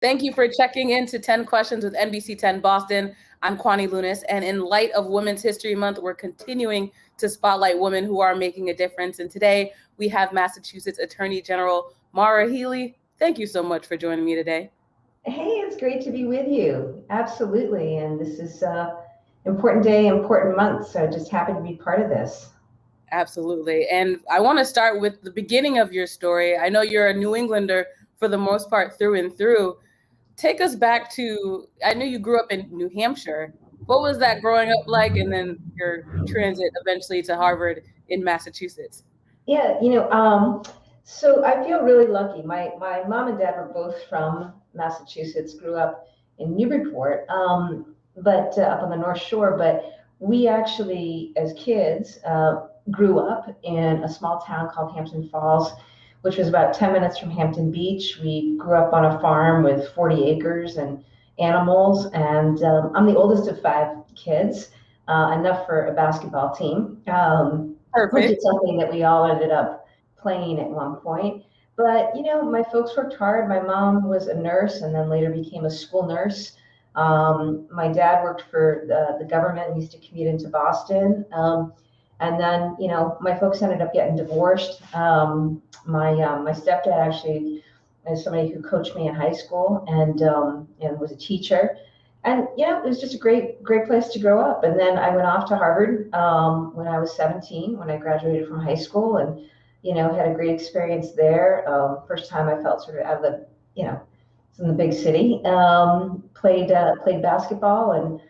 Thank you for checking in to 10 Questions with NBC 10 Boston. I'm Kwani Lunis, and in light of Women's History Month, we're continuing to spotlight women who are making a difference. And today we have Massachusetts Attorney General Maura Healey. Thank you so much for joining me today. Hey, it's great to be with you. Absolutely. And this is an important day, important month. So just happy to be part of this. Absolutely. And I want to start with the beginning of your story. I know you're a New Englander for the most part through and through. Take us back to, I know you grew up in New Hampshire. What was that growing up like? And then your transit eventually to Harvard in Massachusetts. Yeah, so I feel really lucky. My mom and dad were both from Massachusetts, grew up in Newburyport, but up on the North Shore. But we actually, as kids, grew up in a small town called Hampton Falls, which was about 10 minutes from Hampton Beach. We grew up on a farm with 40 acres and animals, and I'm the oldest of 5 kids, enough for a basketball team, which Perfect. is something that we all ended up playing at one point. But, my folks worked hard. My mom was a nurse and then later became a school nurse. My dad worked for the government and used to commute into Boston. And then, my folks ended up getting divorced. My stepdad actually is somebody who coached me in high school and was a teacher. And it was just a great place to grow up. And then I went off to Harvard when I was 17, when I graduated from high school, and had a great experience there. First time I felt sort of out of the it's in the big city. Played basketball and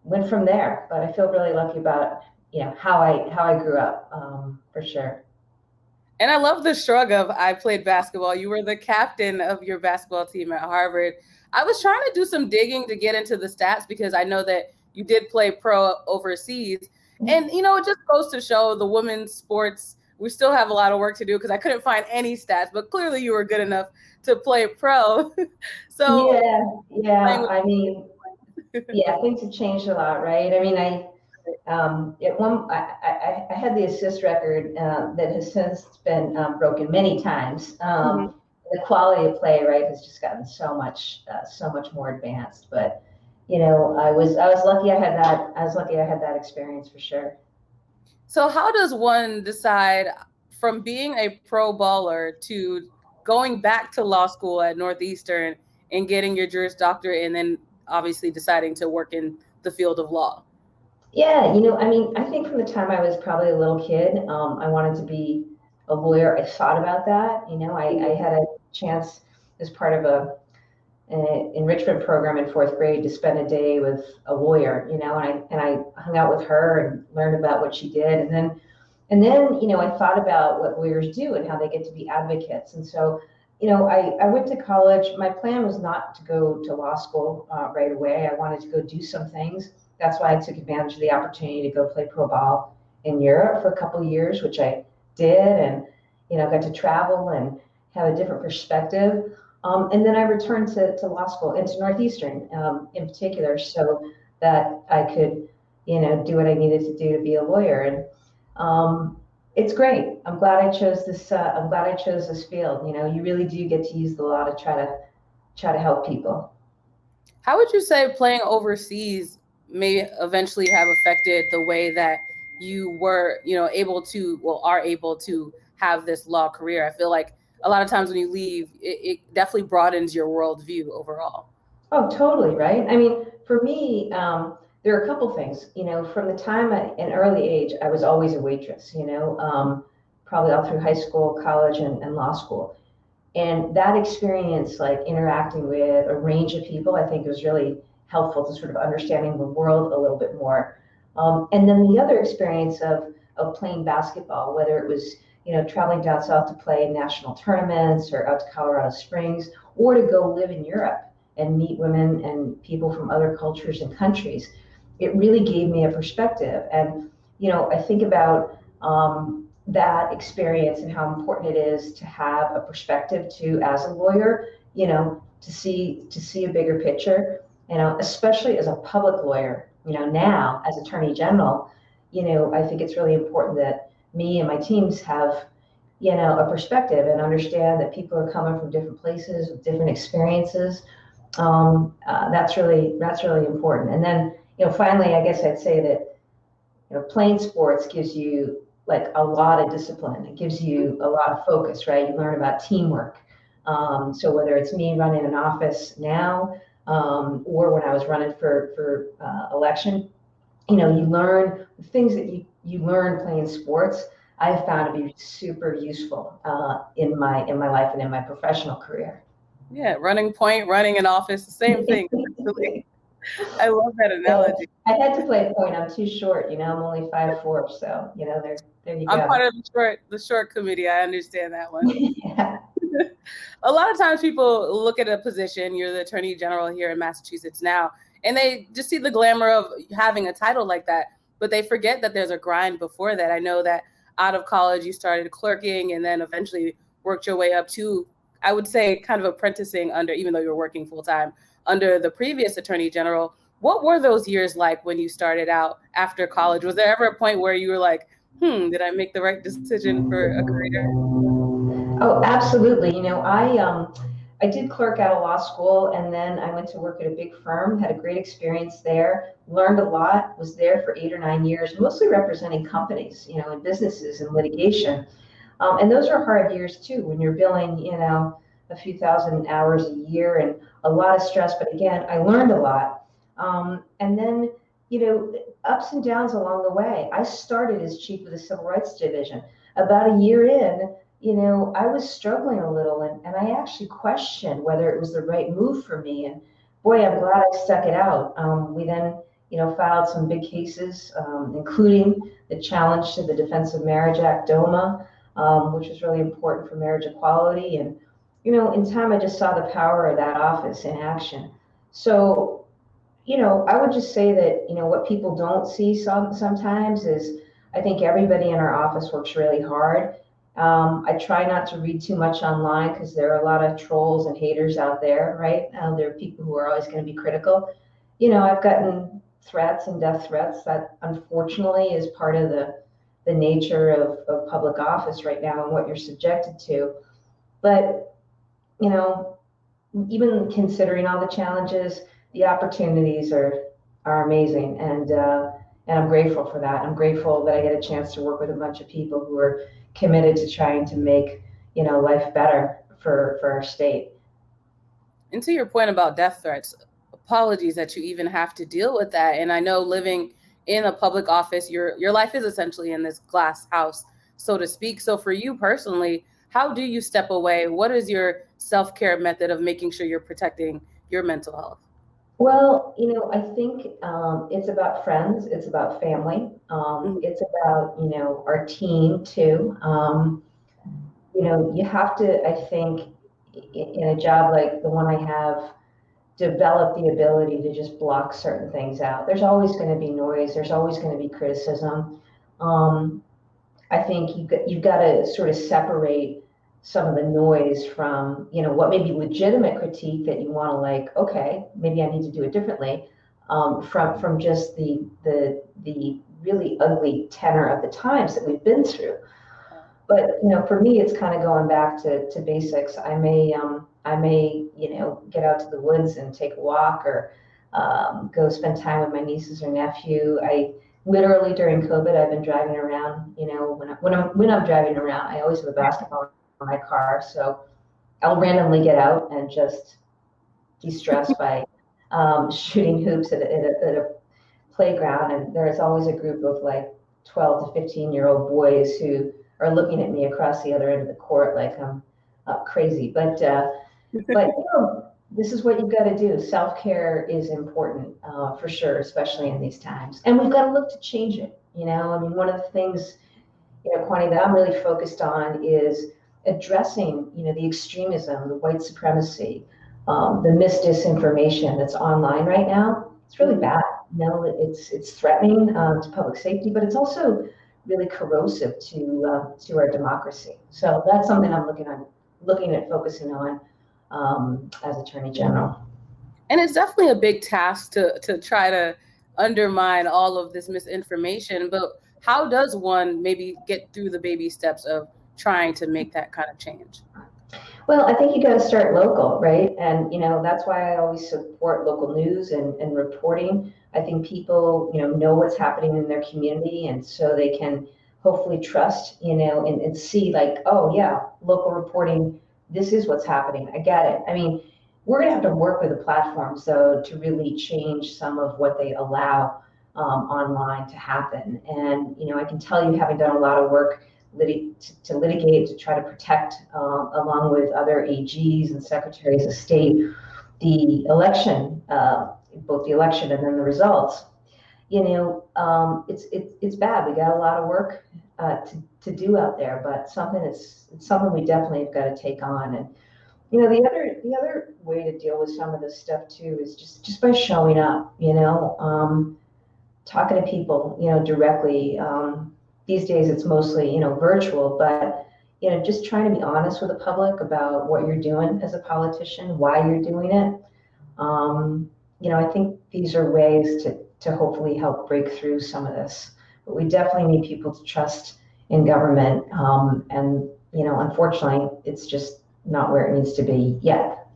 went from there. But I feel really lucky about how I grew up, for sure. And I love the shrug of I played basketball. You were the captain of your basketball team at Harvard. I was trying to do some digging to get into the stats because I know that you did play pro overseas. And, it just goes to show the women's sports, we still have a lot of work to do because I couldn't find any stats, but clearly you were good enough to play pro. So, Yeah. I mean, yeah, things have changed a lot, right? I mean, I had the assist record that has since been broken many times. The quality of play, right, has just gotten so much more advanced. But I was lucky I had that. I was lucky I had that experience for sure. So how does one decide from being a pro baller to going back to law school at Northeastern and getting your Juris Doctorate and then obviously deciding to work in the field of law? Yeah, I mean, I think from the time I was probably a little kid, I wanted to be a lawyer. I thought about that. I had a chance as part of an enrichment program in 4th grade to spend a day with a lawyer, and I hung out with her and learned about what she did. And then, I thought about what lawyers do and how they get to be advocates. And so, I went to college. My plan was not to go to law school right away. I wanted to go do some things. That's why I took advantage of the opportunity to go play pro ball in Europe for a couple of years, which I did, and got to travel and have a different perspective. And then I returned to law school and to Northeastern in particular, so that I could, do what I needed to do to be a lawyer. And it's great. I'm glad I chose this. I'm glad I chose this field. You really do get to use the law to try to help people. How would you say playing overseas may eventually have affected the way that you were, able to, well, are able to have this law career? I feel like a lot of times when you leave, it definitely broadens your worldview overall. Oh, totally, right? I mean, for me, there are a couple things. From the time an early age, I was always a waitress. Probably all through high school, college, and law school. And that experience, like interacting with a range of people, I think was really helpful to sort of understanding the world a little bit more. And then the other experience of playing basketball, whether it was traveling down south to play national tournaments or out to Colorado Springs, or to go live in Europe and meet women and people from other cultures and countries, it really gave me a perspective. And I think about that experience and how important it is to have a perspective too as a lawyer, to see a bigger picture, especially as a public lawyer, now as Attorney General, I think it's really important that me and my teams have a perspective and understand that people are coming from different places with different experiences. That's really important. And then, finally, I guess I'd say that, playing sports gives you like a lot of discipline. It gives you a lot of focus, right? You learn about teamwork. So whether it's me running an office now, or when I was running for election, you learn the things that you learn playing sports. I have found to be super useful in my life and in my professional career. Yeah, running point, running an office, the same thing. I love that analogy. I had to play point. I'm too short. I'm only 5'4", so there you go. I'm part of the short committee. I understand that one. Yeah. A lot of times people look at a position, you're the Attorney General here in Massachusetts now, and they just see the glamour of having a title like that, but they forget that there's a grind before that. I know that out of college, you started clerking and then eventually worked your way up to, I would say, kind of apprenticing under, even though you were working full time, under the previous Attorney General. What were those years like when you started out after college? Was there ever a point where you were like, did I make the right decision for a career? Oh, absolutely. I did clerk out of law school, and then I went to work at a big firm, had a great experience there, learned a lot, was there for 8 or 9 years, mostly representing companies, and businesses and litigation. And those are hard years too, when you're billing, a few thousand hours a year and a lot of stress. But again, I learned a lot. And then, ups and downs along the way. I started as chief of the Civil Rights Division. About a year in, I was struggling a little, and I actually questioned whether it was the right move for me. And boy, I'm glad I stuck it out. We then, filed some big cases, including the challenge to the Defense of Marriage Act, DOMA, which was really important for marriage equality. And, in time, I just saw the power of that office in action. So, I would just say that, what people don't see sometimes is I think everybody in our office works really hard. I try not to read too much online because there are a lot of trolls and haters out there, right? There are people who are always going to be critical. I've gotten threats and death threats that unfortunately is part of the nature of public office right now and what you're subjected to. But, even considering all the challenges, the opportunities are amazing. And I'm grateful for that. I'm grateful that I get a chance to work with a bunch of people who are committed to trying to make, life better for our state. And to your point about death threats, apologies that you even have to deal with that. And I know living in a public office, your life is essentially in this glass house, so to speak. So for you personally, how do you step away? What is your self-care method of making sure you're protecting your mental health? Well, I think it's about friends, it's about family, it's about, our team too. You have to, I think, in a job like the one I have, develop the ability to just block certain things out. There's always going to be noise, there's always going to be criticism. I think you've got to sort of separate some of the noise from, what may be legitimate critique that you want to like, okay, maybe I need to do it differently, from just the really ugly tenor of the times that we've been through. But for me, it's kind of going back to basics. I may get out to the woods and take a walk, or go spend time with my nieces or nephew. I literally during COVID, I've been driving around. When I'm driving around, I always have a basketball in my car, so I'll randomly get out and just de-stress by shooting hoops at a playground. And there's always a group of like 12 to 15-year-old boys who are looking at me across the other end of the court like I'm crazy. But this is what you've got to do. Self-care is important for sure, especially in these times. And we've got to look to change it. One of the things, Kwani, that I'm really focused on is addressing, the extremism, the white supremacy, the misdisinformation that's online right now. It's really bad. It's threatening to public safety, but it's also really corrosive to our democracy. So that's something I'm looking at focusing on as Attorney General. And it's definitely a big task to try to undermine all of this misinformation. But how does one maybe get through the baby steps of trying to make that kind of change? Well, I think you got to start local, right? And, that's why I always support local news and reporting. I think people, know what's happening in their community, and so they can hopefully trust, and see like, oh yeah, local reporting, this is what's happening. I get it. I mean, we're going to have to work with the platforms though to really change some of what they allow online to happen. And, I can tell you, having done a lot of work to litigate, to try to protect, along with other AGs and secretaries of state, the election, both the election and then the results. It's bad. We got a lot of work to do out there, but it's something we definitely have got to take on. And the other way to deal with some of this stuff too is just by showing up. Talking to people, directly. These days it's mostly, virtual, but, just trying to be honest with the public about what you're doing as a politician, why you're doing it. I think these are ways to hopefully help break through some of this. But we definitely need people to trust in government. And, unfortunately, it's just not where it needs to be yet.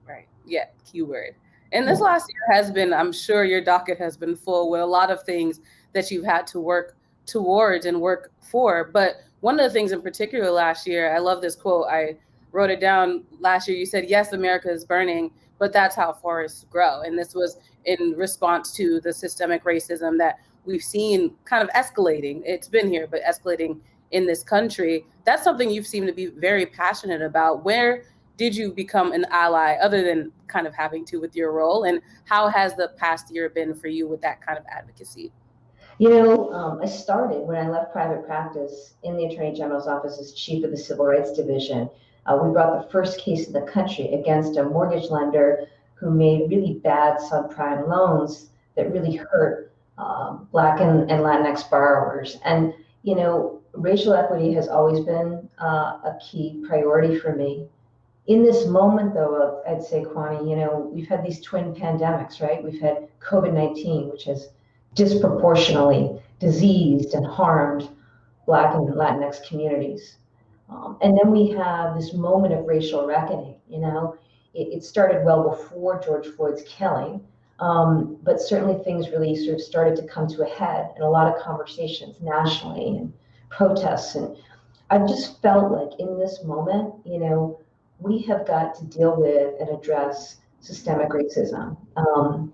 Right. Yet, keyword. And this last year has been, I'm sure your docket has been full with a lot of things that you've had to work towards and work for. But one of the things in particular last year, I love this quote. I wrote it down last year. You said, yes, America is burning, but that's how forests grow. And this was in response to the systemic racism that we've seen kind of escalating. It's been here, but escalating in this country. That's something you've seemed to be very passionate about. Where did you become an ally other than kind of having to with your role? And how has the past year been for you with that kind of advocacy? I started when I left private practice in the Attorney General's office as chief of the Civil Rights Division. We brought the first case in the country against a mortgage lender who made really bad subprime loans that really hurt Black and Latinx borrowers. And, racial equity has always been a key priority for me. In this moment, though, I'd say, Kwani, we've had these twin pandemics, right? We've had COVID-19, which has disproportionately diseased and harmed Black and Latinx communities. And then we have this moment of racial reckoning. It started well before George Floyd's killing, but certainly things really sort of started to come to a head in a lot of conversations nationally and protests. And I've just felt like in this moment, we have got to deal with and address systemic racism,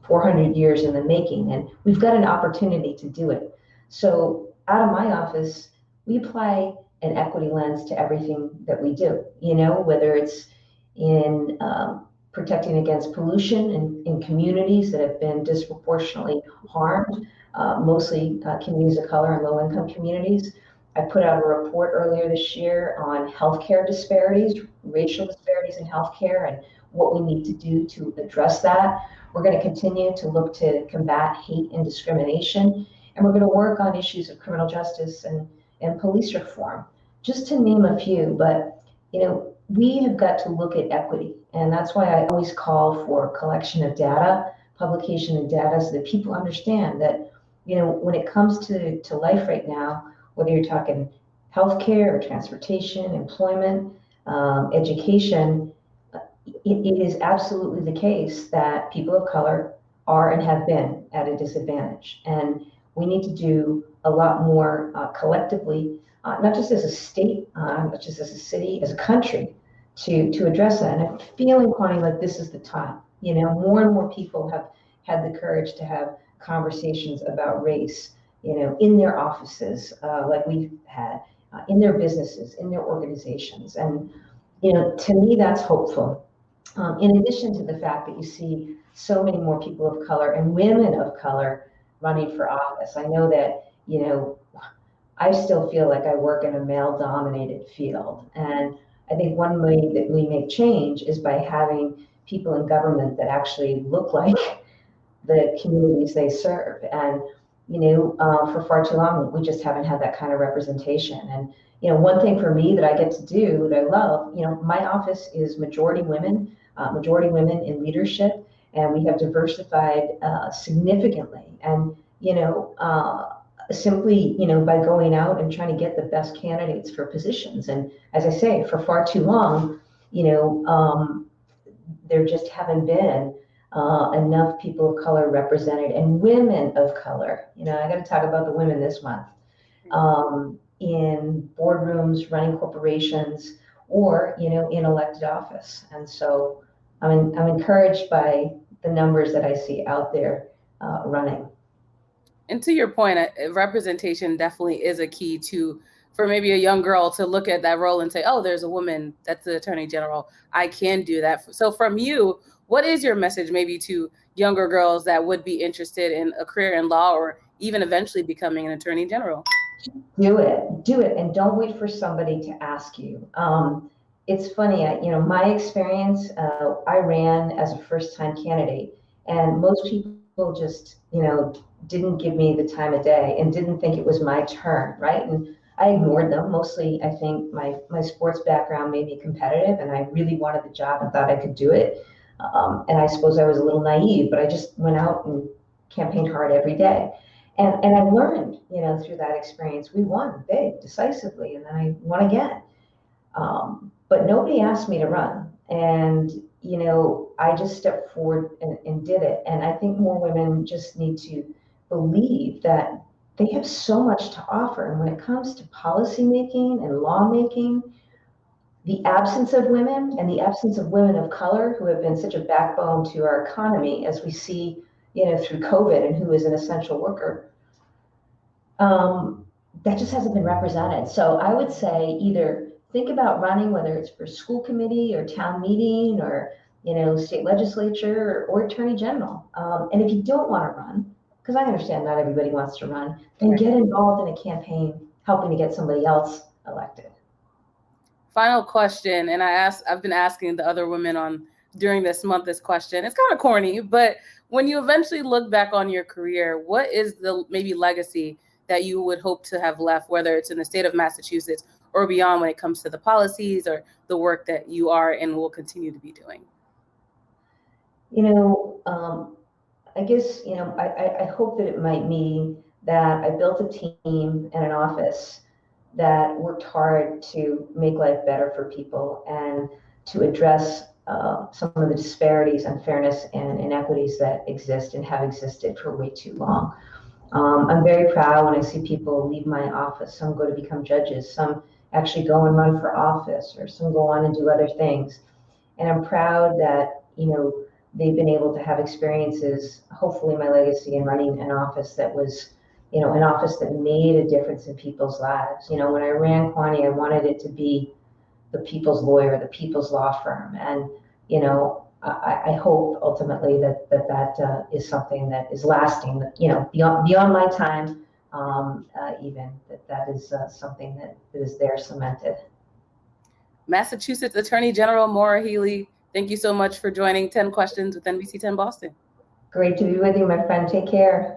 400 years in the making, and we've got an opportunity to do it. So out of my office, we apply an equity lens to everything that we do, whether it's in protecting against pollution in communities that have been disproportionately harmed, mostly communities of color and low-income communities. I put out a report earlier this year on healthcare disparities, racial disparities in healthcare, and what we need to do to address that. We're going to continue to look to combat hate and discrimination, and we're going to work on issues of criminal justice and police reform, just to name a few. But, we have got to look at equity, and that's why I always call for collection of data, publication of data, so that people understand that, when it comes to life right now, whether you're talking healthcare or transportation, employment, education, it is absolutely the case that people of color are and have been at a disadvantage. And we need to do a lot more collectively, not just as a state, but just as a city, as a country, to address that. And I'm feeling, Kwani, like this is the time. More and more people have had the courage to have conversations about race, in their offices, like we've had, in their businesses, in their organizations. And, to me, that's hopeful. In addition to the fact that you see so many more people of color and women of color running for office. I know that, I still feel like I work in a male-dominated field. And I think one way that we make change is by having people in government that actually look like the communities they serve. And, for far too long, we just haven't had that kind of representation. And, one thing for me that I get to do that I love, my office is majority women in leadership, and we have diversified significantly. And, simply, by going out and trying to get the best candidates for positions. And as I say, for far too long, there just haven't been enough people of color represented, and women of color. I got to talk about the women this month, in boardrooms, running corporations, or in elected office. And so I'm encouraged by the numbers that I see out there running. And to your point, representation definitely is a key for maybe a young girl to look at that role and say, oh, there's a woman that's the Attorney General. I can do that. So from you, what is your message maybe to younger girls that would be interested in a career in law or even eventually becoming an Attorney General? Do it, and don't wait for somebody to ask you. It's funny, my experience, I ran as a first-time candidate, and most people just, didn't give me the time of day and didn't think it was my turn, right? And I ignored them. Mostly, I think my sports background made me competitive, and I really wanted the job and thought I could do it. And I suppose I was a little naive, but I just went out and campaigned hard every day. And I learned, through that experience. We won big, decisively, and then I won again. But nobody asked me to run. And, I just stepped forward and did it. And I think more women just need to believe that they have so much to offer. And when it comes to policymaking and lawmaking, the absence of women and the absence of women of color who have been such a backbone to our economy, as we see, through COVID, and who is an essential worker, that just hasn't been represented. So I would say either think about running, whether it's for school committee or town meeting or, state legislature or attorney general. And if you don't want to run, because I understand not everybody wants to run, then get involved in a campaign helping to get somebody else elected. Final question, and I've been asking the other women during this month this question. It's kind of corny, but when you eventually look back on your career, what is the maybe legacy that you would hope to have left, whether it's in the state of Massachusetts or beyond, when it comes to the policies or the work that you are and will continue to be doing? I guess, I hope that it might mean that I built a team and an office that worked hard to make life better for people and to address some of the disparities, unfairness, and inequities that exist and have existed for way too long. I'm very proud when I see people leave my office. Some go to become judges, some actually go and run for office, or some go on and do other things. And I'm proud that, they've been able to have experiences, hopefully my legacy in running an office that was, an office that made a difference in people's lives. When I ran Kwani, I wanted it to be the people's lawyer, the people's law firm. And, I hope ultimately that is something that is lasting, beyond my time, even that is something that is there cemented. Massachusetts Attorney General Maura Healey, thank you so much for joining 10 Questions with NBC 10 Boston. Great to be with you, my friend. Take care.